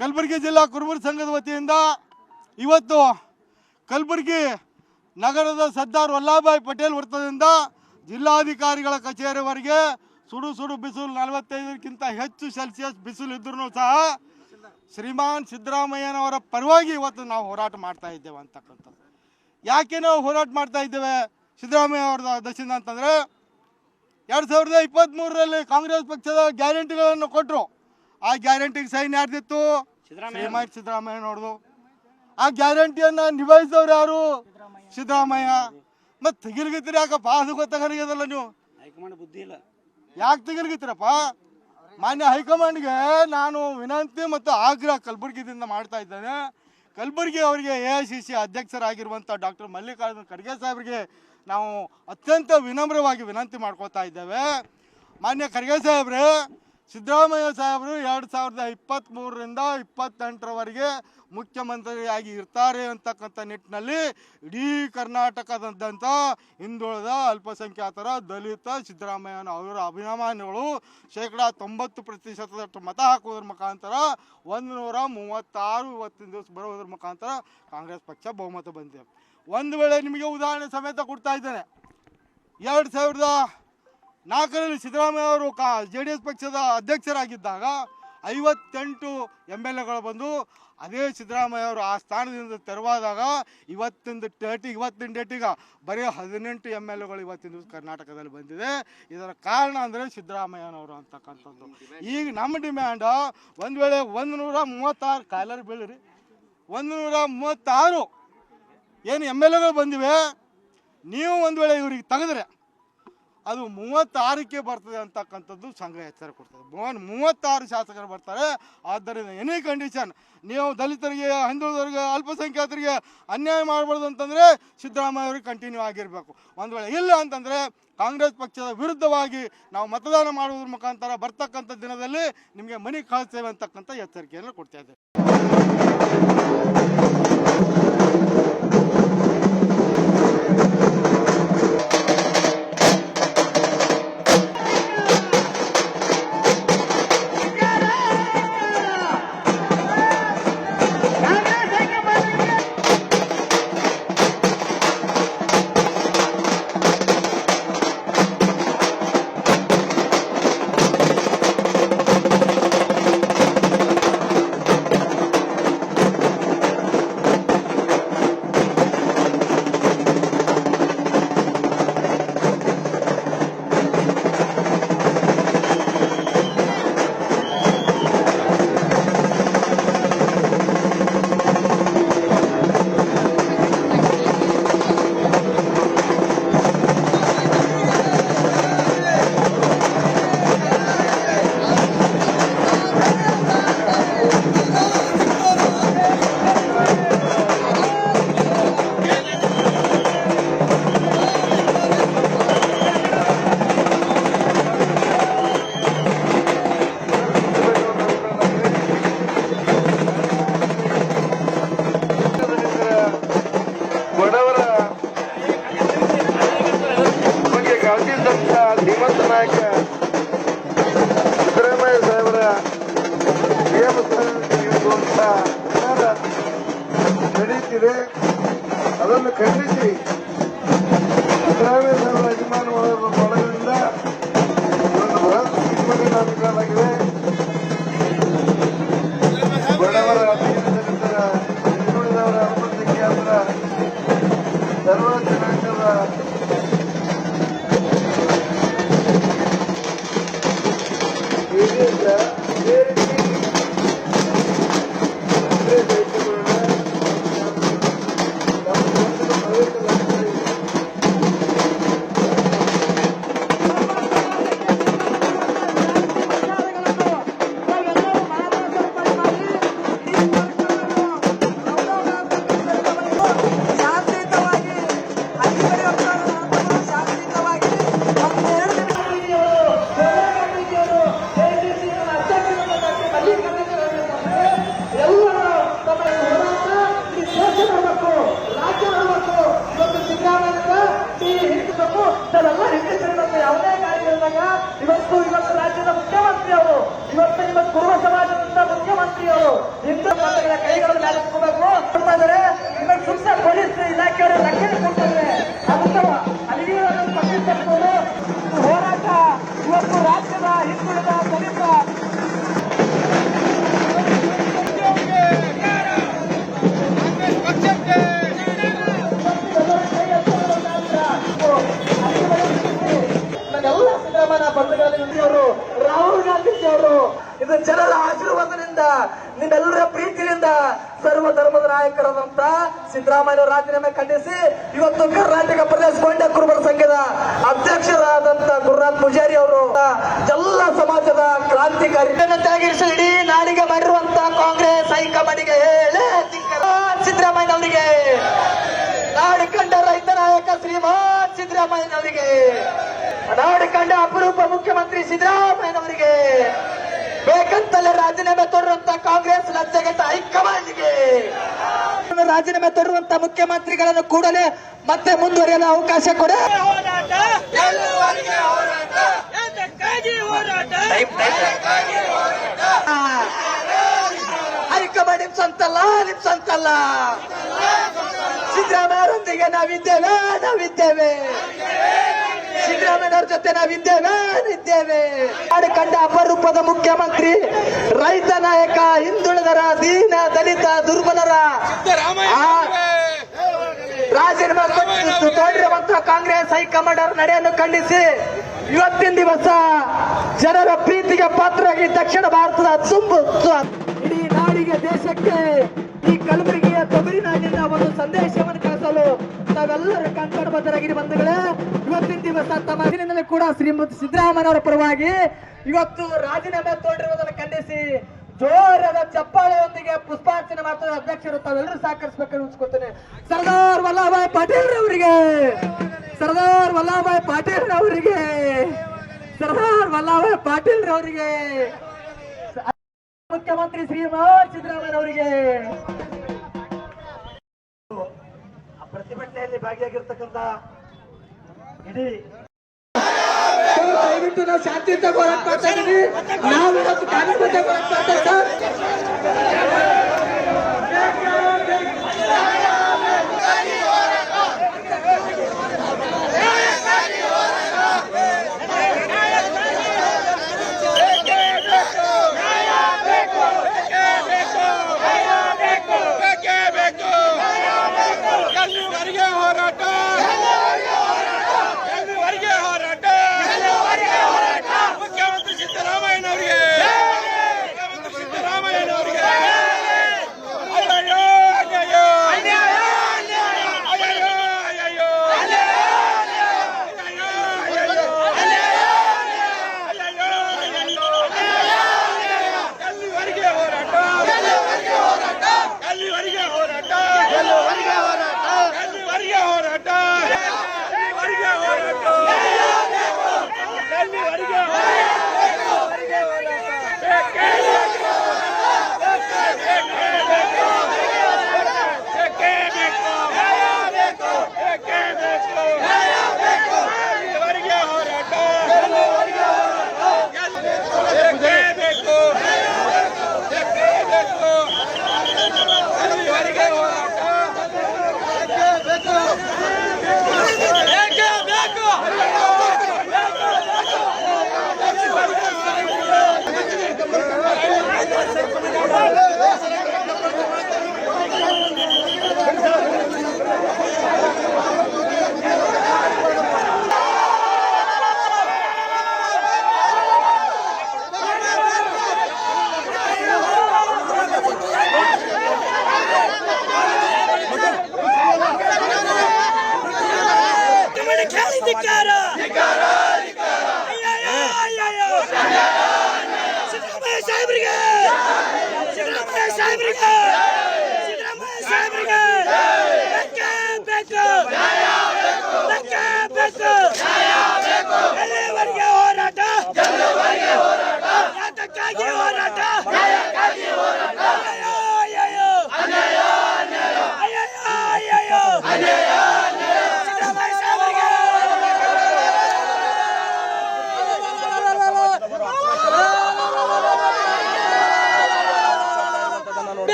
ಕಲಬುರಗಿ ಜಿಲ್ಲಾ ಕುರುಬರ ಸಂಘದ ವತಿಯಿಂದ ಇವತ್ತು ಕಲಬುರಗಿ ನಗರದ ಸರ್ದಾರ್ ವಲ್ಲಭಭಾಯಿ ಪಟೇಲ್ ವೃತ್ತದಿಂದ ಜಿಲ್ಲಾಧಿಕಾರಿಗಳ ಕಚೇರಿವರೆಗೆ ಸುಡು ಬಿಸಿಲು 45ಕ್ಕಿಂತ ಹೆಚ್ಚು ಸೆಲ್ಸಿಯಸ್ ಬಿಸಿಲು ಇದ್ರೂ ಸಹ ಶ್ರೀಮಾನ್ ಸಿದ್ದರಾಮಯ್ಯನವರ ಪರವಾಗಿ ಇವತ್ತು ನಾವು ಹೋರಾಟ ಮಾಡ್ತಾ ಇದ್ದೇವೆ ಅಂತಕ್ಕಂಥದ್ದು. ಯಾಕೆ ನಾವು ಹೋರಾಟ ಮಾಡ್ತಾ ಇದ್ದೇವೆ ಸಿದ್ದರಾಮಯ್ಯ ಅವರ ದಶಿಂದ ಅಂತಂದರೆ 2023ರಲ್ಲಿ ಕಾಂಗ್ರೆಸ್ ಪಕ್ಷದ ಗ್ಯಾರಂಟಿಗಳನ್ನು ಕೊಟ್ಟರು. ಆ ಗ್ಯಾರಂಟಿಗೆ ಸೈನ್ ಯಾರ್ದಿತ್ತು? ಶ್ರೀಮಾನ್ ಸಿದ್ದರಾಮಯ್ಯ ನೋಡ್ದು. ಆ ಗ್ಯಾರಂಟಿಯನ್ನು ನಿಭಾಯಿಸಿದವ್ರು ಯಾರು? ಸಿದ್ದರಾಮಯ್ಯ. ಮತ್ತು ತೆಗಿಲ್ಗಿತ್ತೀರಿ ಯಾಕಪ್ಪ? ಅದು ಗೊತ್ತಾಗಲ್ಲ. ನೀವು ಹೈಕಮಾಂಡ್ ಬುದ್ಧಿ ಇಲ್ಲ, ಯಾಕೆ ತೆಗಿಲ್ಗಿತ್ತೀರಪ್ಪ? ಮಾನ್ಯ ಹೈಕಮಾಂಡ್ಗೆ ನಾನು ವಿನಂತಿ ಮತ್ತು ಆಗ್ರಹ ಕಲಬುರಗಿದಿಂದ ಮಾಡ್ತಾ ಇದ್ದೇನೆ. ಕಲಬುರಗಿ ಅವರಿಗೆ AICC ಅಧ್ಯಕ್ಷರಾಗಿರುವಂಥ ಡಾಕ್ಟರ್ ಮಲ್ಲಿಕಾರ್ಜುನ ಖರ್ಗೆ ಸಾಹೇಬ್ರಿಗೆ ನಾವು ಅತ್ಯಂತ ವಿನಮ್ರವಾಗಿ ವಿನಂತಿ ಮಾಡ್ಕೋತಾ ಇದ್ದೇವೆ. ಮಾನ್ಯ ಖರ್ಗೆ ಸಾಹೇಬ್ರೆ, ಸಿದ್ದರಾಮಯ್ಯ ಸಾಹೇಬರು 2023ರಿಂದ 28ರವರೆಗೆ ಮುಖ್ಯಮಂತ್ರಿಯಾಗಿ ಇರ್ತಾರೆ ಅಂತಕ್ಕಂಥ ನಿಟ್ಟಿನಲ್ಲಿ ಇಡೀ ಕರ್ನಾಟಕದಾದ್ಯಂತ ಹಿಂದುಳಿದ ಅಲ್ಪಸಂಖ್ಯಾತರ ದಲಿತ ಸಿದ್ದರಾಮಯ್ಯನವರ ಅಭಿಮಾನಿಗಳು 90% ಮತ ಹಾಕುವುದರ ಮುಖಾಂತರ 136 ಇವತ್ತಿನ ದಿವಸ ಬರೋದ್ರ ಮುಖಾಂತರ ಕಾಂಗ್ರೆಸ್ ಪಕ್ಷ ಬಹುಮತ ಬಂದಿದೆ. ಒಂದು ವೇಳೆ ನಿಮಗೆ ಉದಾಹರಣೆ ಸಮೇತ ಕೊಡ್ತಾ ಇದ್ದೇನೆ. 2004ರಲ್ಲಿ ಸಿದ್ದರಾಮಯ್ಯ ಅವರು JDS ಪಕ್ಷದ ಅಧ್ಯಕ್ಷರಾಗಿದ್ದಾಗ 58 MLAಗಳು ಬಂದು ಅದೇ ಸಿದ್ದರಾಮಯ್ಯ ಅವರು ಆ ಸ್ಥಾನದಿಂದ ತೆರವಾದಾಗ ಇವತ್ತಿನ ಡೇಟಿಗೆ ಬರೀ 18 MLAಗಳು ಇವತ್ತಿನ ದಿವಸ ಕರ್ನಾಟಕದಲ್ಲಿ ಬಂದಿದೆ. ಇದರ ಕಾರಣ ಅಂದರೆ ಸಿದ್ದರಾಮಯ್ಯನವರು ಅಂತಕ್ಕಂಥದ್ದು. ಈಗ ನಮ್ಮ ಡಿಮ್ಯಾಂಡ್ ಒಂದು ವೇಳೆ 136 ಕಾಲರ್ ಬೀಳ್ರಿ 136 ಏನು MLAಗಳು ಬಂದಿವೆ, ನೀವು ಒಂದು ವೇಳೆ ಇವ್ರಿಗೆ ತೆಗೆದ್ರೆ ಅದು 36ಕ್ಕೆ ಬರ್ತದೆ ಅಂತಕ್ಕಂಥದ್ದು ಸಂಘ ಎಚ್ಚರ ಕೊಡ್ತದೆ. 36 ಶಾಸಕರು ಬರ್ತಾರೆ. ಆದ್ದರಿಂದ ಎನಿ ಕಂಡೀಷನ್ ನೀವು ದಲಿತರಿಗೆ, ಹಿಂದುಳಿದವರಿಗೆ, ಅಲ್ಪಸಂಖ್ಯಾತರಿಗೆ ಅನ್ಯಾಯ ಮಾಡಬಾರ್ದು ಅಂತಂದರೆ ಸಿದ್ದರಾಮಯ್ಯ ಅವರಿಗೆ ಕಂಟಿನ್ಯೂ ಆಗಿರಬೇಕು. ಒಂದು ವೇಳೆ ಇಲ್ಲ ಅಂತಂದರೆ ಕಾಂಗ್ರೆಸ್ ಪಕ್ಷದ ವಿರುದ್ಧವಾಗಿ ನಾವು ಮತದಾನ ಮಾಡುವುದ್ರ ಮುಖಾಂತರ ಬರ್ತಕ್ಕಂಥ ದಿನದಲ್ಲಿ ನಿಮಗೆ ಮನೆ ಕಳಿಸ್ತೇವೆ ಅಂತಕ್ಕಂಥ ಎಚ್ಚರಿಕೆಯನ್ನು ಕೊಡ್ತಾ ಇದ್ದೇವೆ. ಧೀಮಂತ ನಾಯಕ ಸಿದ್ದರಾಮಯ್ಯ ಸಾಹೇಬರ ನಡೀತಿದೆ. ಅದನ್ನು ಖಂಡಿಸಿ ಸಿದ್ದರಾಮಯ್ಯ ಸಾಹೇಬರ ಅಭಿಮಾನ ಒಳಗಿನಿಂದ ಒಂದು ಬೃಹತ್ ಪ್ರತಿಭಟನೆ ಹಮ್ಮಿಕೊಳ್ಳಲಾಗಿದೆ. ಬಡವರ, ದಲಿತರ, ಹಿಂದುಳಿದವರ, ಅಲ್ಪಸಂಖ್ಯಾತರ, ಸರ್ವ ಜನಾಂಗದ ಇವತ್ತು ರಾಜ್ಯದ ಮುಖ್ಯಮಂತ್ರಿ ಅವರು, ಇವತ್ತು ನಿಮ್ಮ ಕುರುಬ ಸಮಾಜದಿಂದ ಮುಖ್ಯಮಂತ್ರಿಯವರು ನಿಮ್ಮೆಲ್ಲರ ಪ್ರೀತಿಯಿಂದ ಸರ್ವ ಧರ್ಮದ ನಾಯಕರಾದಂತ ಸಿದ್ದರಾಮಯ್ಯ ರಾಜೀನಾಮೆ ಖಂಡಿಸಿ ಇವತ್ತು ಕರ್ನಾಟಕ ಪ್ರದೇಶ ಕೊಂಡ ಕುರುಬರ ಸಂಘದ ಅಧ್ಯಕ್ಷರಾದಂತ ಗುರುನಾಥ್ ಪೂಜಾರಿ ಅವರು ಎಲ್ಲ ಸಮಾಜದ ಕ್ರಾಂತಿಕಾರಿ ತ್ಯಾಗಿಸಿ ಇಡೀ ನಾಡಿಗೆ ಮಾಡಿರುವಂತ ಕಾಂಗ್ರೆಸ್ ಹೈಕಮಾಂಡಿಗೆ ಹೇಳಿ ಸಿದ್ದರಾಮಯ್ಯ ಅವರಿಗೆ, ನಾಡು ಕಂಡ ರೈತ ನಾಯಕ ಶ್ರೀಮಾನ್ ಸಿದ್ದರಾಮಯ್ಯನವರಿಗೆ, ನಾಡು ಕಂಡ ಅಪರೂಪ ಮುಖ್ಯಮಂತ್ರಿ ಸಿದ್ದರಾಮಯ್ಯನವರಿಗೆ, ಬೇಕಂತಲೇ ರಾಜೀನಾಮೆ ತೋರುವಂತ ಕಾಂಗ್ರೆಸ್ ಲಜ್ಜೆಗೆಟ್ಟ ಹೈಕಮಾಂಡ್ಗೆ ರಾಜೀನಾಮೆ ತೋರುವಂತ ಮುಖ್ಯಮಂತ್ರಿಗಳನ್ನು ಕೂಡಲೇ ಮತ್ತೆ ಮುಂದುವರಿಯಲು ಅವಕಾಶ ಕೊಡ. ಹೈಕಮಾಂಡ್ ನಿಮ್ ಸ್ವಂತಲ್ಲ, ನಿಮ್ ಸ್ವಂತಲ್ಲ. ಸಿದ್ದರಾಮಯ್ಯರೊಂದಿಗೆ ನಾವಿದ್ದೇವೆ. ಸಿದ್ದರಾಮಯ್ಯನವ್ರ ಜೊತೆ ನಾವಿದ್ದೇವೆ. ನಾಡು ಕಂಡ ಅಪರೂಪದ ಮುಖ್ಯಮಂತ್ರಿ, ರೈತ ನಾಯಕ, ಹಿಂದುಳಿದರ, ದೀನ ದಲಿತ, ದುರ್ಬಲರ ರಾಜೀನಾಮೆ ತೋರಿರುವಂತಹ ಕಾಂಗ್ರೆಸ್ ಹೈಕಮಾಂಡ್ ಅವರ ನಡೆಯನ್ನು ಖಂಡಿಸಿ ಇವತ್ತಿನ ದಿವಸ ಜನರ ಪ್ರೀತಿಗೆ ಪಾತ್ರರಾಗಿ ದಕ್ಷಿಣ ಭಾರತದ ಇಡೀ ನಾಡಿಗೆ, ದೇಶಕ್ಕೆ ಈ ಕಲಬುರಗಿಯ ತೊಗರಿನಾಡಿನ ಒಂದು ಸಂದೇಶವನ್ನು ಕಳಿಸಲು ನಾವೆಲ್ಲರೂ ಕಂಕಣಬದ್ಧರಾಗಿರಿ ಬಂಧುಗಳೇ. ಇವತ್ತಿನ ದಿವಸ ತಮ್ಮ ದಿನದಲ್ಲಿ ಕೂಡ ಶ್ರೀಮತಿ ಸಿದ್ದರಾಮಯ್ಯನವರ ಪರವಾಗಿ ಇವತ್ತು ರಾಜೀನಾಮೆ ತೋರಿರುವುದನ್ನು ಖಂಡಿಸಿ ಜೋರಾದ ಚಪ್ಪಾಳೆಯೊಂದಿಗೆ ಪುಷ್ಪಾರ್ಚನೆ ಮಾಡ್ತಾರೆ ಅಧ್ಯಕ್ಷರು. ತಾವೆಲ್ಲರೂ ಸಹಕರಿಸಬೇಕಂತ ಉಳಿಸ್ಕೊಳ್ತೇನೆ. ಸರ್ದಾರ್ ವಲ್ಲಭಭಾಯ್ ಪಟೇಲ್ ಅವರಿಗೆ, ಸರ್ದಾರ್ ವಲ್ಲಭಭಾಯ್ ಪಾಟೀಲ್ ಅವರಿಗೆ, ಸರ್ದಾರ್ ವಲ್ಲಭಭಾಯ್ ಪಾಟೀಲ್ ಅವರಿಗೆ, ಮುಖ್ಯಮಂತ್ರಿ ಶ್ರೀಮಾನ್ ಸಿದ್ದರಾಮಯ್ಯ ಅವರಿಗೆ. ಪ್ರತಿಭಟನೆಯಲ್ಲಿ ಭಾಗಿಯಾಗಿರ್ತಕ್ಕಂಥ ಇಡೀ ದಯವಿಟ್ಟು ನಾವು ಶಾಂತಿಯುತ ಹೋರಾಟ ಮಾಡ್ತಾ ಇದ್ದೀವಿ. ನಾವು ಇವತ್ತು ಕಾನೂನುಬದ್ಧ ಹೋರಾಟ ಮಾಡ್ತಾ ಸರ್.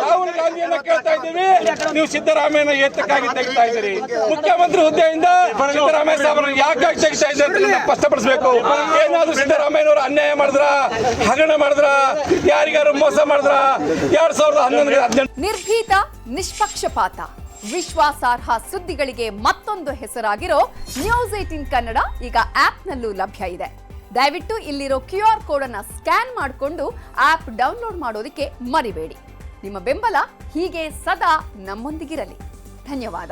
ರಾಹುಲ್ ಗಾಂಧಿಯನ್ನ ಹೇಳ್ತಾ ಇದ್ದೀವಿ, ನೀವು ಸಿದ್ದರಾಮಯ್ಯನ ಏತಕ್ಕಾಗಿ ತೆಗಿತಾ ಇದ್ದೀರಿ? ಮುಖ್ಯಮಂತ್ರಿ ಹುದ್ದೆಯಿಂದ ಸಿದ್ದರಾಮಯ್ಯ ಸಾಹೇಬರನ್ನು ಯಾಕೆ ತೆಗಿತಾ ಇದ್ದಾರೆ ಅಂತ ಸ್ಪಷ್ಟಪಡಿಸಬೇಕು. ಏನಾದ್ರು ಸಿದ್ದರಾಮಯ್ಯನವರು ಅನ್ಯಾಯ ಮಾಡಿದ್ರ, ಹಗರಣ ಮಾಡಿದ್ರ, ಯಾರಿಗಾರು ಮೋಸ ಮಾಡಿದ್ರ? 2011 ನಿರ್ಭೀತ, ನಿಷ್ಪಕ್ಷಪಾತ, ವಿಶ್ವಾಸಾರ್ಹ ಸುದ್ದಿಗಳಿಗೆ ಮತ್ತೊಂದು ಹೆಸರಾಗಿರೋ ನ್ಯೂಸ್ 18 ಕನ್ನಡ ಈಗ ಆಪ್ನಲ್ಲೂ ಲಭ್ಯ ಇದೆ. ದಯವಿಟ್ಟು ಇಲ್ಲಿರೋ QR ಕೋಡ್ ಅನ್ನ ಸ್ಕ್ಯಾನ್ ಮಾಡಿಕೊಂಡು ಆಪ್ ಡೌನ್ಲೋಡ್ ಮಾಡೋದಕ್ಕೆ ಮರಿಬೇಡಿ. ನಿಮ್ಮ ಬೆಂಬಲ ಹೀಗೆ ಸದಾ ನಮ್ಮೊಂದಿಗಿರಲಿ. ಧನ್ಯವಾದ.